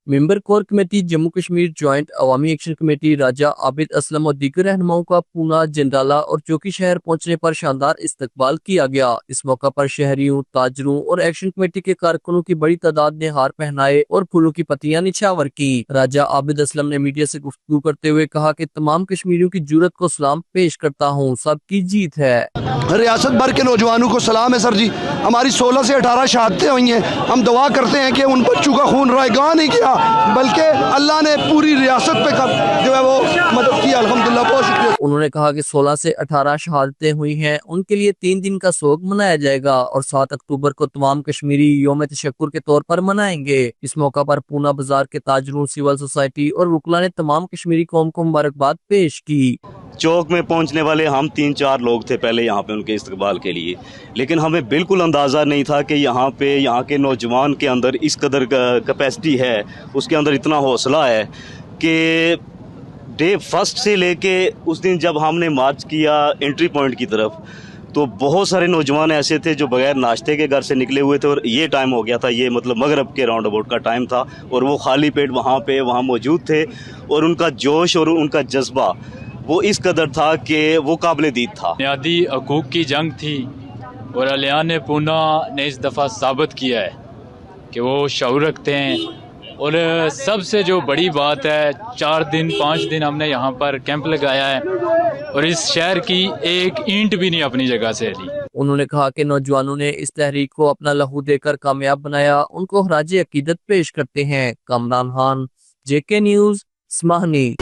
ممبر core committee Jammu Kashmir joint Awami action committee Raja Abid Aslam اور دیگر رہنماؤں کا پونا، جنڈالہ اور چوکی شہر پہنچنے پر شاندار استقبال کیا گیا۔ اس موقع پر شہریوں، تاجروں اور ایکشن کمیٹی کے کارکنوں کی بڑی تعداد نے ہار پہنائے اور پھولوں کی پتیاں نچھاور کی۔ راجہ عابد اسلم نے میڈیا سے گفتگو کرتے ہوئے کہا کہ تمام کشمیریوں کی جرات کو سلام پیش کرتا ہوں، سب کی جیت ہے۔ ریاست بھر کے نوجوانوں کو سلام ہے سر جی، ہماری 16 سے 18 شہادتیں ہوئی ہیں، ہم دعا کرتے ہیں کہ ان بچوں کا خون رائے گاہ نہیں کیا بلکہ اللہ نے پوری ریاست پہ جو ہے وہ مدد کی، الحمدللہ، بہت شکریہ۔ انہوں نے کہا کہ 16 سے 18 شہادتیں ہوئی ہیں، ان کے لیے 3 دن کا سوگ منایا جائے گا اور 7 اکتوبر کو تمام کشمیری یوم تشکر کے طور پر منائیں گے۔ اس موقع پر پونا بازار کے تاجروں، سول سوسائٹی اور وکلاء نے تمام کشمیری قوم کو مبارکباد پیش کی۔ چوک میں پہنچنے والے ہم 3-4 لوگ تھے پہلے یہاں پہ ان کے استقبال کے لیے، لیکن ہمیں بالکل اندازہ نہیں تھا کہ یہاں کے نوجوان کے اندر اس قدر کیپیسٹی ہے، اس کے اندر اتنا حوصلہ ہے کہ ڈے فرسٹ سے لے کے اس دن جب ہم نے مارچ کیا انٹری پوائنٹ کی طرف، تو بہت سارے نوجوان ایسے تھے جو بغیر ناشتے کے گھر سے نکلے ہوئے تھے، اور یہ ٹائم ہو گیا تھا، یہ مطلب مغرب کے راؤنڈ اباؤٹ کا ٹائم تھا، اور وہ خالی پیٹ وہاں موجود تھے، اور ان کا جوش اور ان کا جذبہ وہ اس قدر تھا کہ وہ قابل دید تھا۔ بنیادی حقوق کی جنگ تھی اور الیان پونا نے اس دفعہ ثابت کیا ہے کہ وہ شعور رکھتے ہیں، اور سب سے جو بڑی بات ہے 4 دن 5 دن ہم نے یہاں پر کیمپ لگایا ہے اور اس شہر کی ایک اینٹ بھی نہیں اپنی جگہ سے ہلی۔ انہوں نے کہا کہ نوجوانوں نے اس تحریک کو اپنا لہو دے کر کامیاب بنایا، ان کو خراج عقیدت پیش کرتے ہیں۔ Kamran Khan, JK news, اسماہنی۔